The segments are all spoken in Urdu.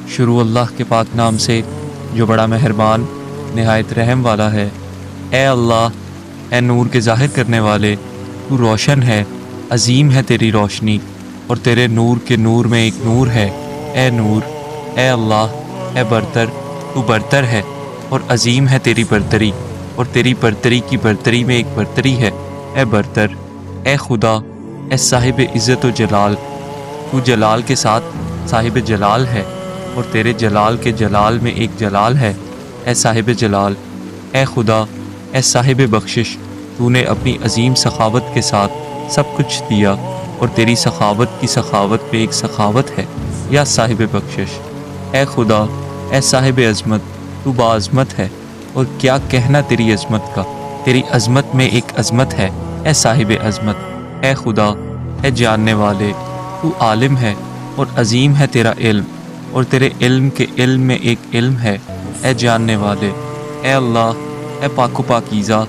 شروع اللہ کے پاک نام سے جو بڑا مہربان نہایت رحم والا ہے۔ اے اللہ، اے نور کے ظاہر کرنے والے، تو روشن ہے، عظیم ہے تیری روشنی، اور تیرے نور کے نور میں ایک نور ہے۔ اے نور، اے اللہ، اے برتر، تو برتر ہے اور عظیم ہے تیری برتری، اور تیری برتری کی برتری میں ایک برتری ہے۔ اے برتر، اے خدا، اے صاحب عزت و جلال، تو جلال کے ساتھ صاحب جلال ہے، اور تیرے جلال کے جلال میں ایک جلال ہے۔ اے صاحب جلال، اے خدا، اے صاحب بخشش، تو نے اپنی عظیم سخاوت کے ساتھ سب کچھ دیا، اور تیری سخاوت کی سخاوت پہ ایک سخاوت ہے یا صاحب بخشش۔ اے خدا، اے صاحب عظمت، تو باعظمت ہے، اور کیا کہنا تیری عظمت کا، تیری عظمت میں ایک عظمت ہے۔ اے صاحب عظمت، اے خدا، اے جاننے والے، تو عالم ہے اور عظیم ہے تیرا علم، اور تیرے علم کے علم میں ایک علم ہے۔ اے جاننے والے، اے اللہ، اے پاک و پاکیزہ،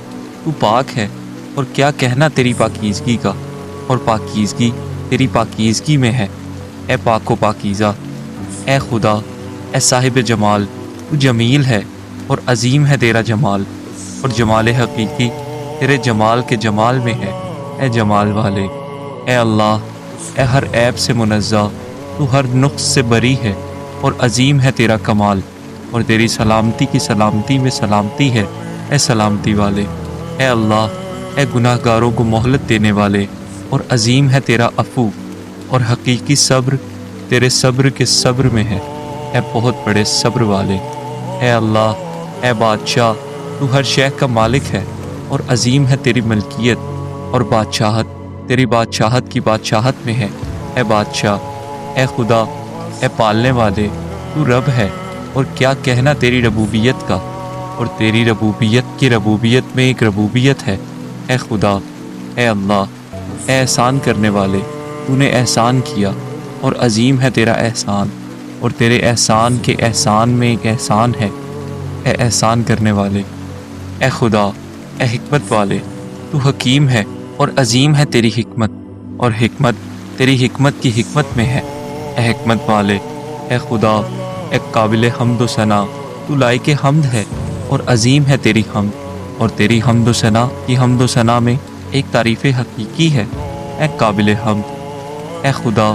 تو پاک ہے، اور کیا کہنا تیری پاکیزگی کا، اور پاکیزگی تیری پاکیزگی میں ہے۔ اے پاک و پاکیزہ، اے خدا، اے صاحب جمال، تو جمیل ہے اور عظیم ہے تیرا جمال، اور جمال حقیقی تیرے جمال کے جمال میں ہے۔ اے جمال والے، اے اللہ، اے ہر عیب سے منزہ، تو ہر نقص سے بری ہے، اور عظیم ہے تیرا کمال، اور تیری سلامتی کی سلامتی میں سلامتی ہے۔ اے سلامتی والے، اے اللہ، اے گناہ گاروں کو مہلت دینے والے، اور عظیم ہے تیرا عفو، اور حقیقی صبر تیرے صبر کے صبر میں ہے۔ اے بہت بڑے صبر والے، اے اللہ، اے بادشاہ، تو ہر شے کا مالک ہے، اور عظیم ہے تیری ملکیت، اور بادشاہت تیری بادشاہت کی بادشاہت میں ہے۔ اے بادشاہ، اے خدا، اے پالنے والے، تو رب ہے، اور کیا کہنا تیری ربوبیت کا، اور تیری ربوبیت کی ربوبیت میں ایک ربوبیت ہے۔ اے خدا، اے اللہ، اے احسان کرنے والے، تو نے احسان کیا، اور عظیم ہے تیرا احسان، اور تیرے احسان کے احسان میں ایک احسان ہے۔ اے احسان کرنے والے، اے خدا، اے حکمت والے، تو حکیم ہے اور عظیم ہے تیری حکمت، اور حکمت تیری حکمت کی حکمت میں ہے۔ اے حکمت والے، اے خدا، اے قابل حمد و ثنا، تو لائق حمد ہے اور عظیم ہے تیری حمد، اور تیری حمد و ثنا کی حمد و ثنا میں ایک تعریف حقیقی ہے۔ اے قابل حمد، اے خدا،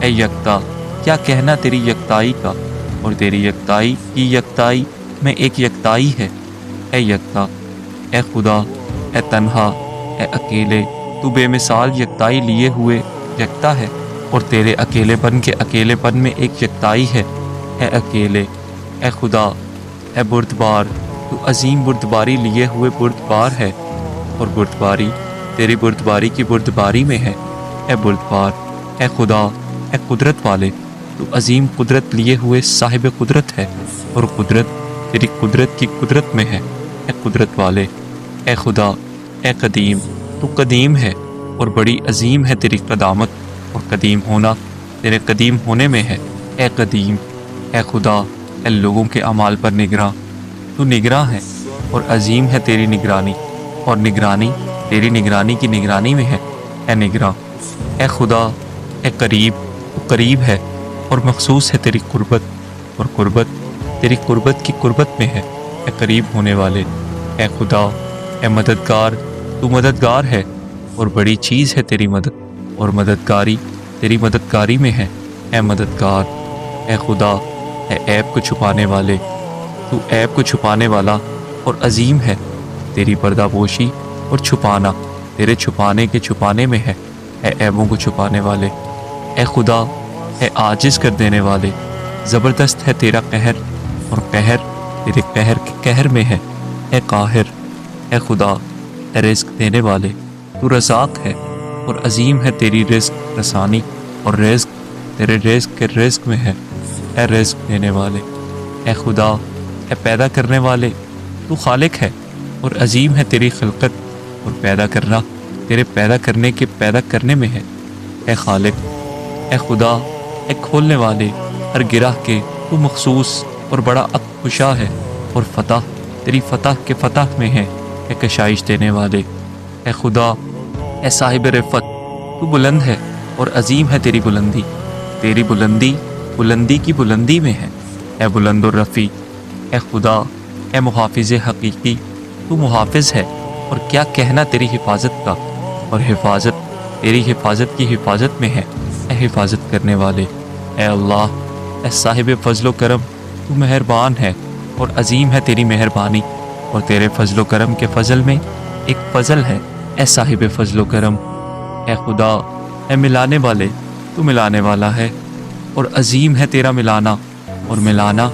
اے یکتا، کیا کہنا تیری یکتائی کا، اور تیری یکتائی کی یکتائی میں ایک یکتائی ہے۔ اے یکتا، اے خدا، اے تنہا، اے اکیلے، تو بے مثال یکتائی لیے ہوئے یکتا ہے، اور تیرے اکیلے پن کے اکیلے پن میں ایک یکتائی ہے۔ اے اکیلے، اے خدا، اے بردبار، تو عظیم بردباری لیے ہوئے بردبار ہے، اور بردباری تیری بردباری کی بردباری میں ہے۔ اے بردبار، اے خدا، اے قدرت والے، تو عظیم قدرت لیے ہوئے صاحب قدرت ہے، اور قدرت تیری قدرت کی قدرت میں ہے۔ اے قدرت والے، اے خدا، اے قدیم، تو قدیم ہے، اور بڑی عظیم ہے تیری قدامت، اور قدیم ہونا تیرے قدیم ہونے میں ہے۔ اے قدیم، اے خدا، اے لوگوں کے اعمال پر نگراں، تو نگراں ہے، اور عظیم ہے تیری نگرانی، اور نگرانی تیری نگرانی کی نگرانی میں ہے۔ اے نگراں، اے خدا، اے قریب، تو قریب ہے، اور مخصوص ہے تیری قربت، اور قربت تیری قربت کی قربت میں ہے۔ اے قریب ہونے والے، اے خدا، اے مددگار، تو مددگار ہے، اور بڑی چیز ہے تیری مدد، اور مددگاری تیری مددگاری میں ہے۔ اے مددگار، اے خدا، اے عیب کو چھپانے والے، تو عیب کو چھپانے والا اور عظیم ہے، تیری پردہ پوشی اور چھپانا تیرے چھپانے کے چھپانے میں ہے۔ اے عیبوں کو چھپانے والے، اے خدا، اے عاجز کر دینے والے، زبردست ہے تیرا قہر، اور قہر تیرے قہر کے قہر میں ہے۔ اے قاہر، اے خدا، اے رزق دینے والے، تو رزاق ہے، اور عظیم ہے تیری رزق رسانی، اور رزق تیرے رزق کے رزق میں ہے۔ اے رزق دینے والے، اے خدا، اے پیدا کرنے والے، تو خالق ہے، اور عظیم ہے تیری خلقت، اور پیدا کرنا تیرے پیدا کرنے کے پیدا کرنے میں ہے۔ اے خالق، اے خدا، اے کھولنے والے ہر گرہ کے، تو مخصوص اور بڑا عقل ہے، اور فتح تیری فتح کے فتح میں ہے۔ اے کشائش دینے والے، اے خدا، اے صاحب رفت، تو بلند ہے اور عظیم ہے تیری بلندی، تیری بلندی بلندی کی بلندی میں ہے، اے بلند الرفیع، اے خدا، اے محافظ حقیقی، تو محافظ ہے، اور کیا کہنا تیری حفاظت کا، اور حفاظت تیری حفاظت کی حفاظت میں ہے، اے حفاظت کرنے والے، اے اللہ، اے صاحب فضل و کرم، تو مہربان ہے اور عظیم ہے تیری مہربانی، اور تیرے فضل و کرم کے فضل میں ایک فضل ہے، اے صاحب فضل و کرم، اے خدا، اے ملانے والے، تو ملانے والا ہے اور عظیم ہے تیرا ملانا، اور ملانا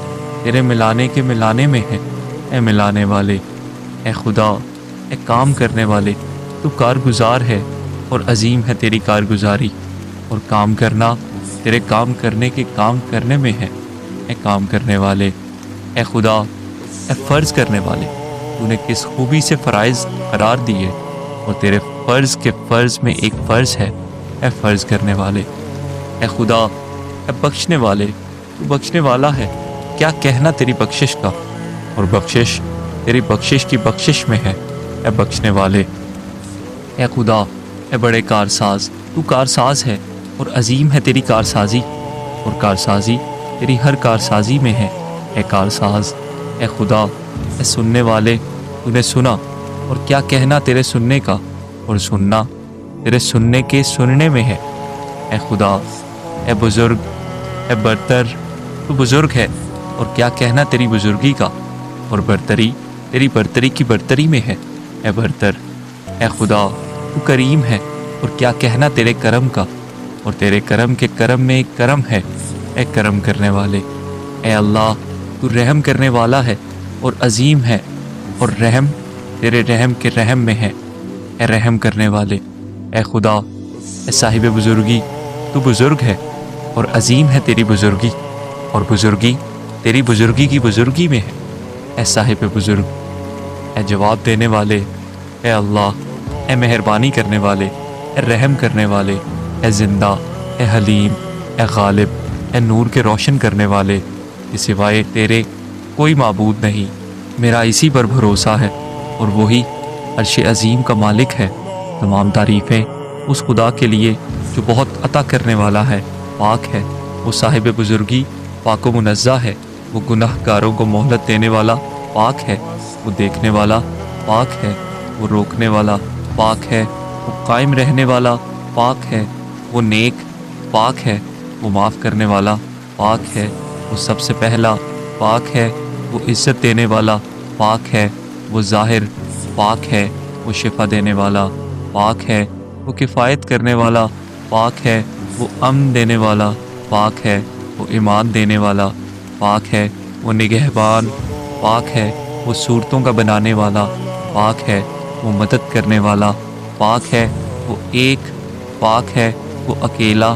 تیرے ملانے کے ملانے میں ہے، اے ملانے والے، اے خدا، اے کام کرنے والے، تو کارگزار ہے اور عظیم ہے تیری کارگزاری، اور کام کرنا تیرے کام کرنے کے کام کرنے میں ہے، اے کام کرنے والے، اے خدا، اے فرض کرنے والے، تو نے کس خوبی سے فرائض قرار دیے، اور تیرے فرض کے فرض میں ایک فرض ہے، اے فرض کرنے والے، اے خدا، اے بخشنے والے، تو بخشنے والا ہے، کیا کہنا تیری بخشش کا، اور بخشش تیری بخشش کی بخشش میں ہے، اے بخشنے والے، اے خدا، اے بڑے کارساز، تو کارساز ہے اور عظیم ہے تیری کارسازی، اور کارسازی تیری ہر کارسازی میں ہے، اے کارساز، اے خدا، اے سننے والے، تو نے سنا، اور کیا کہنا تیرے سننے کا، اور سننا تیرے سننے کے سننے میں ہے، اے خدا، اے بزرگ، اے برتر، تو بزرگ ہے، اور کیا کہنا تیری بزرگی کا، اور برتری تیری برتری کی برتری میں ہے، اے برتر، اے خدا، تو کریم ہے، اور کیا کہنا تیرے کرم کا، اور تیرے کرم کے کرم میں ایک کرم ہے، اے کرم کرنے والے، اے اللہ، تو رحم کرنے والا ہے اور عظیم ہے، اور رحم تیرے رحم کے رحم میں ہے، اے رحم کرنے والے، اے خدا، اے صاحب بزرگی، تو بزرگ ہے اور عظیم ہے تیری بزرگی، اور بزرگی تیری بزرگی کی بزرگی میں ہے، اے صاحب بزرگ، اے جواب دینے والے، اے اللہ، اے مہربانی کرنے والے، اے رحم کرنے والے، اے زندہ، اے حلیم، اے غالب، اے نور کے روشن کرنے والے، کہ سوائے تیرے کوئی معبود نہیں، میرا اسی پر بھروسہ ہے، اور وہی عرش عظیم کا مالک ہے، تمام تعریفیں اس خدا کے لیے جو بہت عطا کرنے والا ہے، پاک ہے، وہ صاحب بزرگی پاک و منزہ ہے، وہ گناہ گاروں کو مہلت دینے والا پاک ہے، وہ دیکھنے والا پاک ہے، وہ روکنے والا پاک ہے، وہ قائم رہنے والا پاک ہے، وہ نیک پاک ہے، وہ معاف کرنے والا پاک ہے، وہ سب سے پہلا پاک ہے، وہ عزت دینے والا پاک ہے، وہ ظاہر پاک ہے، وہ شفا دینے والا پاک ہے، وہ کفایت کرنے والا پاک ہے، وہ امن دینے والا پاک ہے، وہ ایمان دینے والا پاک ہے، وہ نگہبان پاک ہے، وہ صورتوں کا بنانے والا پاک ہے، وہ مدد کرنے والا پاک ہے، وہ ایک پاک ہے، وہ اکیلا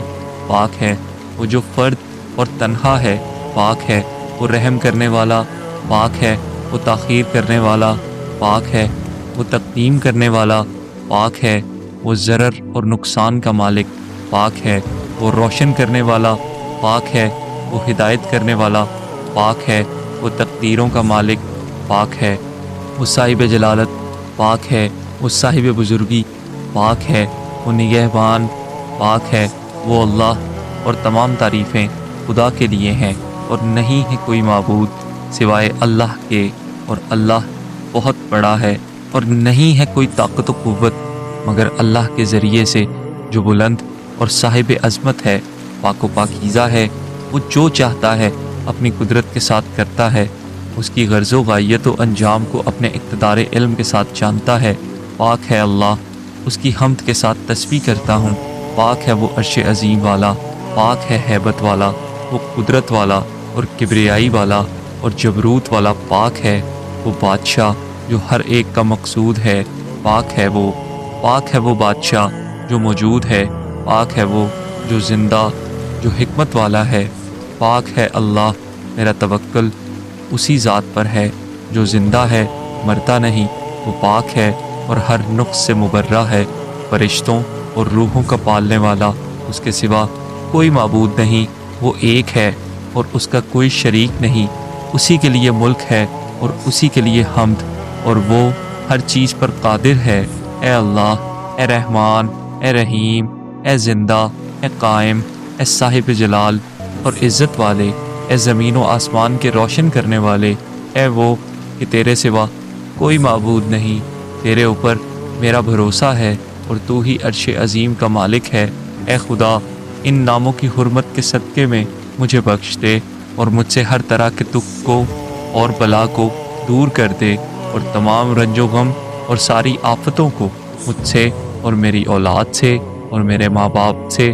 پاک ہے، وہ جو فرد اور تنہا ہے پاک ہے، وہ رحم کرنے والا پاک ہے، وہ تاخیر کرنے والا پاک ہے، وہ تقدیم کرنے والا پاک ہے، وہ ضرر اور نقصان کا مالک پاک ہے، وہ روشن کرنے والا پاک ہے، وہ ہدایت کرنے والا پاک ہے، وہ تقدیروں کا مالک پاک ہے، وہ صاحب جلالت پاک ہے، وہ صاحب بزرگی پاک ہے، وہ نگہبان پاک ہے، وہ اللہ، اور تمام تعریفیں خدا کے لیے ہیں، اور نہیں ہے کوئی معبود سوائے اللہ کے، اور اللہ بہت بڑا ہے، اور نہیں ہے کوئی طاقت و قوت مگر اللہ کے ذریعے سے، جو بلند اور صاحب عظمت ہے، پاک و پاکیزہ ہے، وہ جو چاہتا ہے اپنی قدرت کے ساتھ کرتا ہے، اس کی غرض و غایت و انجام کو اپنے اقتدار علم کے ساتھ جانتا ہے، پاک ہے اللہ، اس کی حمد کے ساتھ تسبیح کرتا ہوں، پاک ہے وہ عرش عظیم والا، پاک ہے ہیبت والا، وہ قدرت والا اور کبریائی والا اور جبروت والا، پاک ہے وہ بادشاہ جو ہر ایک کا مقصود ہے، پاک ہے وہ بادشاہ جو موجود ہے، پاک ہے وہ جو زندہ، جو حکمت والا ہے، پاک ہے اللہ، میرا توکل اسی ذات پر ہے جو زندہ ہے، مرتا نہیں، وہ پاک ہے اور ہر نقص سے مبرہ ہے، فرشتوں اور روحوں کا پالنے والا، اس کے سوا کوئی معبود نہیں، وہ ایک ہے اور اس کا کوئی شریک نہیں، اسی کے لیے ملک ہے اور اسی کے لیے حمد، اور وہ ہر چیز پر قادر ہے، اے اللہ، اے رحمان، اے رحیم، اے زندہ، اے قائم، اے صاحب جلال اور عزت والے، اے زمین و آسمان کے روشن کرنے والے، اے وہ کہ تیرے سوا کوئی معبود نہیں، تیرے اوپر میرا بھروسہ ہے اور تو ہی عرش عظیم کا مالک ہے۔ اے خدا، ان ناموں کی حرمت کے صدقے میں مجھے بخش دے اور مجھ سے ہر طرح کے دکھ کو اور بلا کو دور کر دے، اور تمام رنج و غم اور ساری آفتوں کو مجھ سے اور میری اولاد سے اور میرے ماں باپ سے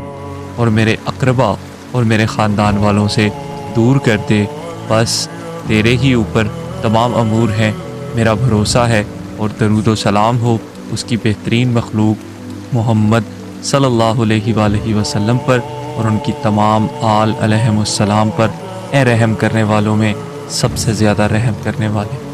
اور میرے اقربا اور میرے خاندان والوں سے دور کر دے۔ بس تیرے ہی اوپر تمام امور ہیں، میرا بھروسہ ہے، اور درود و سلام ہو اس کی بہترین مخلوق محمد صلی اللہ علیہ وآلہ وسلم پر اور ان کی تمام آل علیہم السلام پر، اے رحم کرنے والوں میں سب سے زیادہ رحم کرنے والے۔